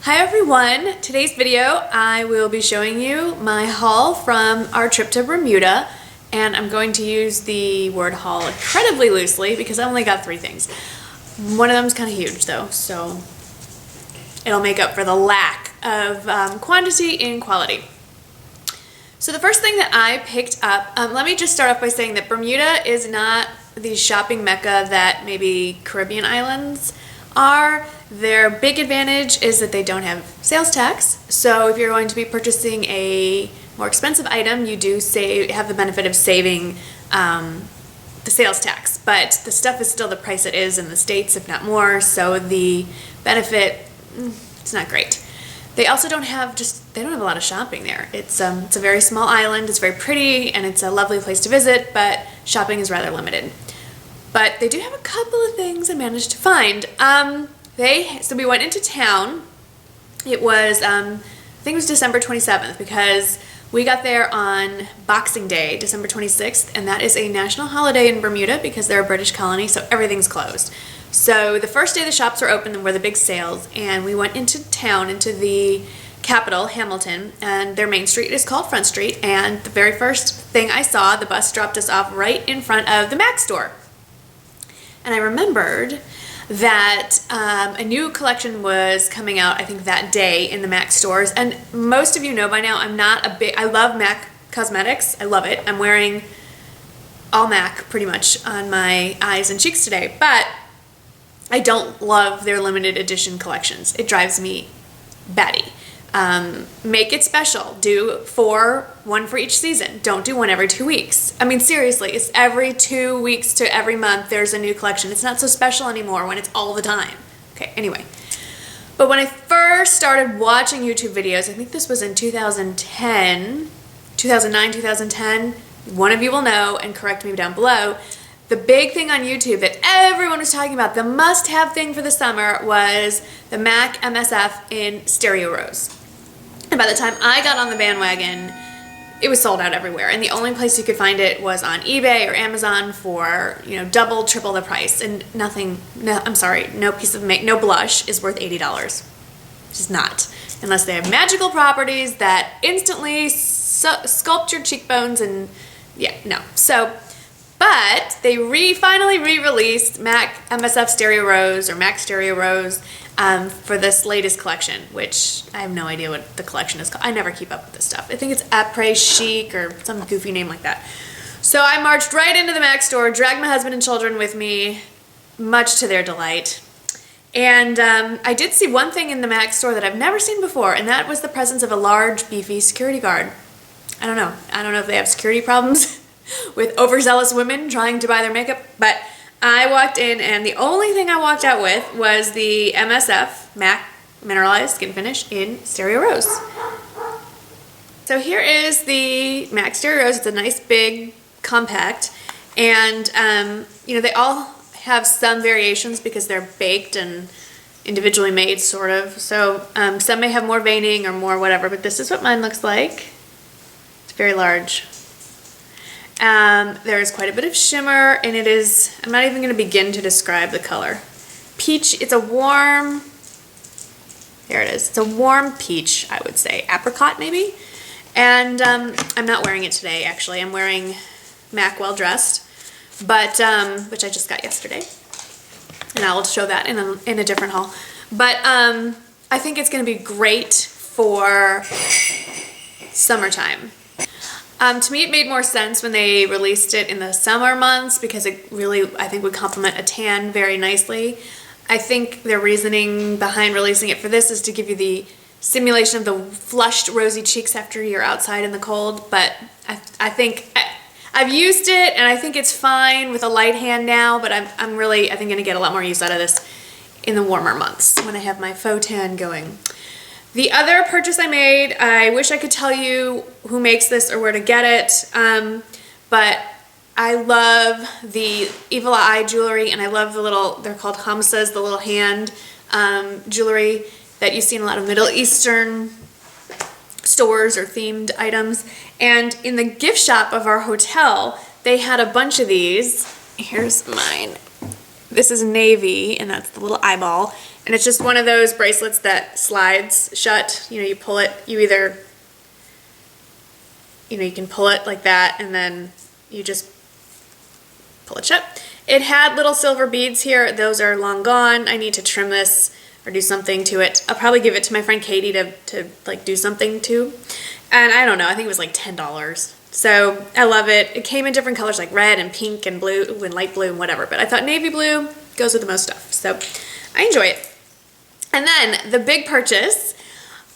Hi everyone! Today's video I will be showing you my haul from our trip to Bermuda, and I'm going to use the word haul incredibly loosely because I only got 3 things. One of them is kind of huge though, so it'll make up for the lack of quantity in quality. So the first thing that I picked up, let me just start off by saying that Bermuda is not the shopping mecca that maybe Caribbean islands are. Their big advantage is that they don't have sales tax. So if you're going to be purchasing a more expensive item, you do have the benefit of saving the sales tax. But the stuff is still the price it is in the States, if not more. So the benefit, it's not great. They also don't have a lot of shopping there. It's a very small island. It's very pretty and it's a lovely place to visit, but shopping is rather limited. But they do have a couple of things I managed to find. So we went into town. It was, I think it was December 27th because we got there on Boxing Day, December 26th, and that is a national holiday in Bermuda because they're a British colony, so everything's closed. So the first day the shops were open were the big sales, and we went into town, into the capital, Hamilton, and their main street is called Front Street, and the very first thing I saw, the bus dropped us off right in front of the MAC store. And I remembered that a new collection was coming out, I think that day in the MAC stores, and most of you know by now I love MAC cosmetics. I love it. I'm wearing all MAC pretty much on my eyes and cheeks today, but I don't love their limited edition collections. It drives me batty. Make it special. Do one for each season. Don't do one every 2 weeks. I mean, seriously, it's every 2 weeks to every month there's a new collection. It's not so special anymore when it's all the time. Okay, anyway. But when I first started watching YouTube videos, I think this was in 2009, 2010, one of you will know and correct me down below. The big thing on YouTube that everyone was talking about, the must-have thing for the summer, was the MAC MSF in Stereo Rose. And by the time I got on the bandwagon, it was sold out everywhere. And the only place you could find it was on eBay or Amazon for, double, triple the price. And no piece of no blush is worth $80. Just not. Unless they have magical properties that instantly sculpt your cheekbones and, yeah, no. But they finally re-released MAC MSF Stereo Rose or MAC Stereo Rose for this latest collection, which I have no idea what the collection is called. I never keep up with this stuff. I think it's Après Chic or some goofy name like that. So I marched right into the MAC store, dragged my husband and children with me, much to their delight. And I did see one thing in the MAC store that I've never seen before, and that was the presence of a large, beefy security guard. I don't know if they have security problems with overzealous women trying to buy their makeup, but I walked in and the only thing I walked out with was the MSF MAC Mineralized Skin Finish in Stereo Rose. So here is the MAC Stereo Rose. It's a nice big compact, and they all have some variations because they're baked and individually made, sort of. So some may have more veining or more whatever, but this is what mine looks like. It's very large. There's quite a bit of shimmer, and it is, I'm not even going to begin to describe the color. Peach, it's a warm, there it is, it's a warm peach, I would say. Apricot, maybe? And I'm not wearing it today, actually. I'm wearing MAC Well Dressed, but, which I just got yesterday. And I will show that in a different haul. But I think it's going to be great for summertime. To me, it made more sense when they released it in the summer months because it really, I think, would complement a tan very nicely. I think their reasoning behind releasing it for this is to give you the simulation of the flushed, rosy cheeks after you're outside in the cold, but I think I've used it and I think it's fine with a light hand now, but I'm really, I think, going to get a lot more use out of this in the warmer months when I have my faux tan going. The other purchase I made, I wish I could tell you who makes this or where to get it, but I love the Evil Eye jewelry, and I love the little, they're called hamsas, the little hand jewelry that you see in a lot of Middle Eastern stores or themed items. And in the gift shop of our hotel, they had a bunch of these. Here's mine. This is navy, and that's the little eyeball. And it's just one of those bracelets that slides shut. You know, you pull it, you either, you know, you can pull it like that, and then you just pull it shut. It had little silver beads here. Those are long gone. I need to trim this or do something to it. I'll probably give it to my friend Katie to like do something to. And I don't know, I think it was like $10. So I love it. It came in different colors like red and pink and blue and light blue and whatever. But I thought navy blue goes with the most stuff. So I enjoy it. And then the big purchase.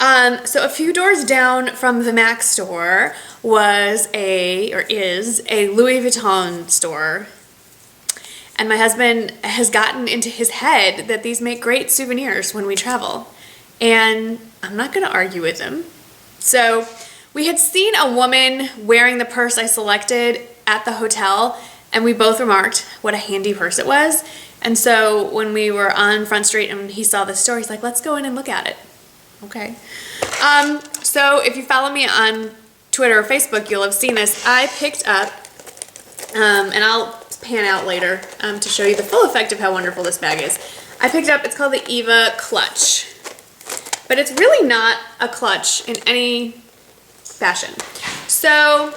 So a few doors down from the MAC store is a Louis Vuitton store. And my husband has gotten into his head that these make great souvenirs when we travel. And I'm not going to argue with him. So we had seen a woman wearing the purse I selected at the hotel, and we both remarked what a handy purse it was. And so when we were on Front Street and he saw the store, he's like, let's go in and look at it. Okay. So if you follow me on Twitter or Facebook, you'll have seen this. I picked up, and I'll pan out later to show you the full effect of how wonderful this bag is. I picked up, it's called the Eva Clutch. But it's really not a clutch in any fashion. So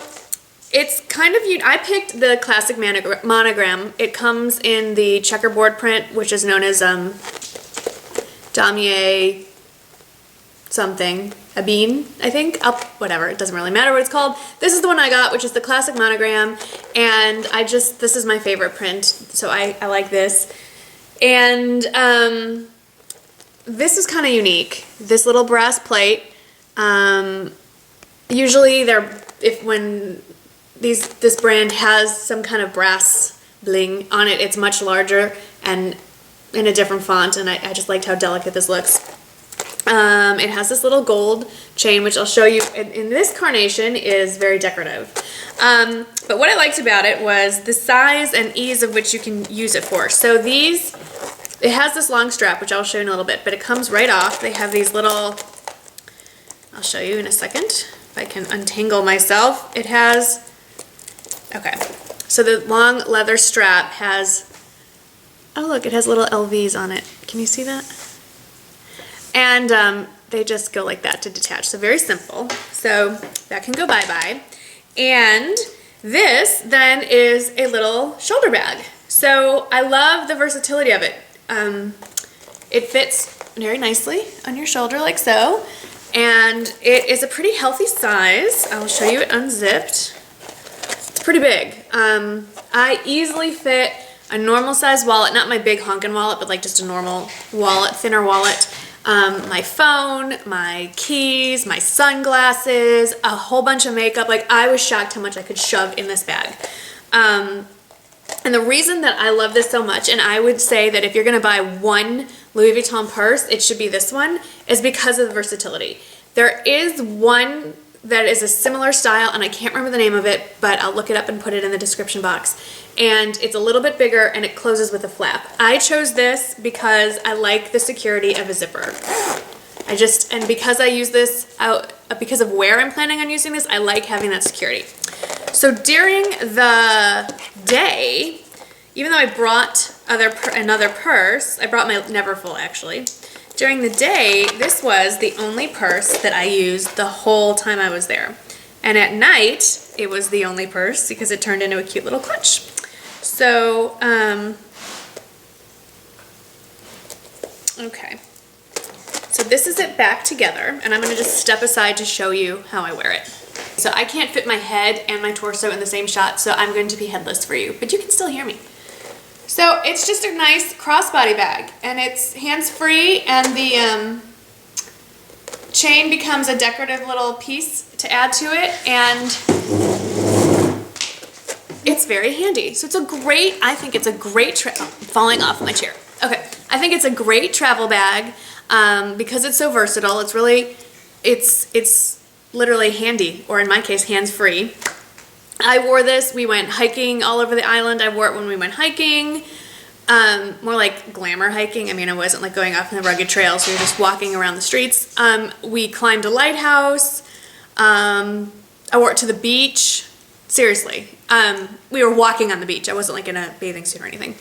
it's kind of, I picked the classic monogram. It comes in the checkerboard print, which is known as Damier something, a bean, I think. Whatever, it doesn't really matter what it's called. This is the one I got, which is the classic monogram, and this is my favorite print, so I like this. And this is kind of unique. This little brass plate. Usually when this brand has some kind of brass bling on it, it's much larger and in a different font, and I just liked how delicate this looks. It has this little gold chain, which I'll show you in this carnation is very decorative. But what I liked about it was the size and ease of which you can use it for. So it has this long strap, which I'll show you in a little bit, but it comes right off. They have these little, I'll show you in a second, if I can untangle myself. It has, okay, so the long leather strap has, oh look, it has little LVs on it. Can you see that? And they just go like that to detach. So very simple. So that can go bye-bye. And this then is a little shoulder bag. So I love the versatility of it. It fits very nicely on your shoulder like so. And it is a pretty healthy size. I'll show you it unzipped. It's pretty big. I easily fit a normal size wallet, not my big honkin' wallet, but like just a normal wallet, thinner wallet. My phone, my keys, my sunglasses, a whole bunch of makeup. Like, I was shocked how much I could shove in this bag. And the reason that I love this so much, and I would say that if you're going to buy one Louis Vuitton purse, it should be this one, is because of the versatility. There is one that is a similar style, and I can't remember the name of it, but I'll look it up and put it in the description box. And it's a little bit bigger, and it closes with a flap. I chose this because I like the security of a zipper. And because I use this because of where I'm planning on using this, I like having that security. So during the day, even though I brought another purse, I brought my Neverfull actually. During the day, this was the only purse that I used the whole time I was there. And at night, it was the only purse because it turned into a cute little clutch. So, okay. So this is it back together, and I'm going to just step aside to show you how I wear it. So I can't fit my head and my torso in the same shot, so I'm going to be headless for you, but you can still hear me. So it's just a nice crossbody bag, and it's hands-free, and the chain becomes a decorative little piece to add to it, and it's very handy. So I think it's a great, falling off my chair. Okay, I think it's a great travel bag because it's so versatile. It's literally handy, or in my case, hands-free. I wore this, we went hiking all over the island. I wore it when we went hiking, more like glamour hiking. I mean, I wasn't like going off on the rugged trails. We were just walking around the streets. We climbed a lighthouse. I wore it to the beach. Seriously, we were walking on the beach. I wasn't like in a bathing suit or anything.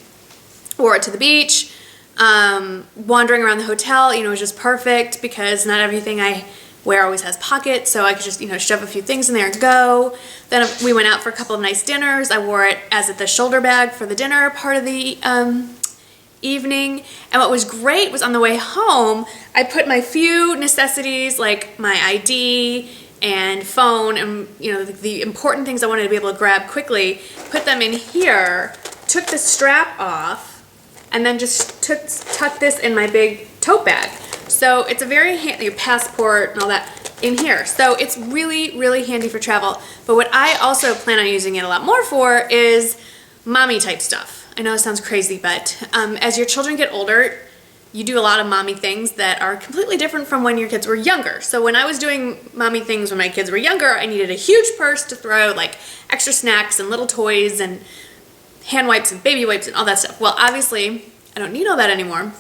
wore it to the beach. Wandering around the hotel, you know, was just perfect because not everything I wear always has pockets, so I could just, you know, shove a few things in there and go. Then we went out for a couple of nice dinners. I wore it as the shoulder bag for the dinner part of the evening. And what was great was on the way home, I put my few necessities like my ID and phone and, you know, the important things I wanted to be able to grab quickly, put them in here, took the strap off, and then just tucked this in my big tote bag. So it's a very handy, your passport and all that in here. So it's really, really handy for travel. But what I also plan on using it a lot more for is mommy type stuff. I know it sounds crazy, but as your children get older, you do a lot of mommy things that are completely different from when your kids were younger. So when I was doing mommy things when my kids were younger, I needed a huge purse to throw like extra snacks and little toys and hand wipes and baby wipes and all that stuff. Well, obviously, I don't need all that anymore,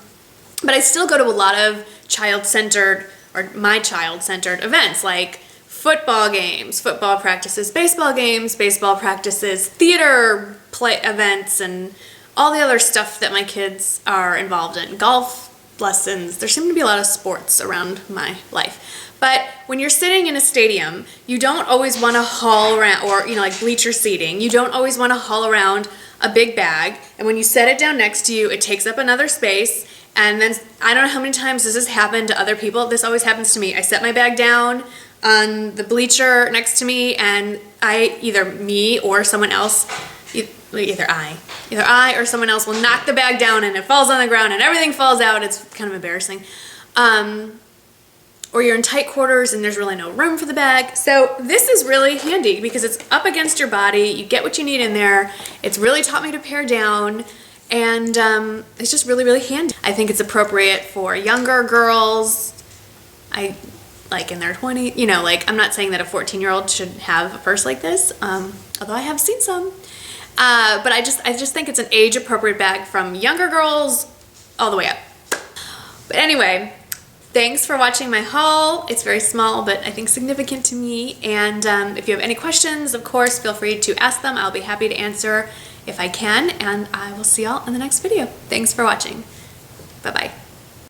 but I still go to a lot of child-centered or my child-centered events like football games, football practices, baseball games, baseball practices, theater play events, and all the other stuff that my kids are involved in, golf lessons. There seem to be a lot of sports around my life. But when you're sitting in a stadium, you don't always want to haul around, or, you know, like bleacher seating, you don't always want to haul around a big bag, and when you set it down next to you, it takes up another space. And then I don't know how many times this has happened to other people. This always happens to me. I set my bag down on the bleacher next to me, and either me or someone else, either I or someone else will knock the bag down and it falls on the ground and everything falls out. It's kind of embarrassing. Or you're in tight quarters and there's really no room for the bag. So this is really handy because it's up against your body. You get what you need in there. It's really taught me to pare down, and it's just really, really handy. I think it's appropriate for younger girls. Like in their 20s, you know, like I'm not saying that a 14-year-old should have a purse like this, although I have seen some. But I just think it's an age-appropriate bag from younger girls all the way up. But anyway, thanks for watching my haul. It's very small, but I think significant to me. And if you have any questions, of course, feel free to ask them. I'll be happy to answer if I can. And I will see y'all in the next video. Thanks for watching. Bye-bye.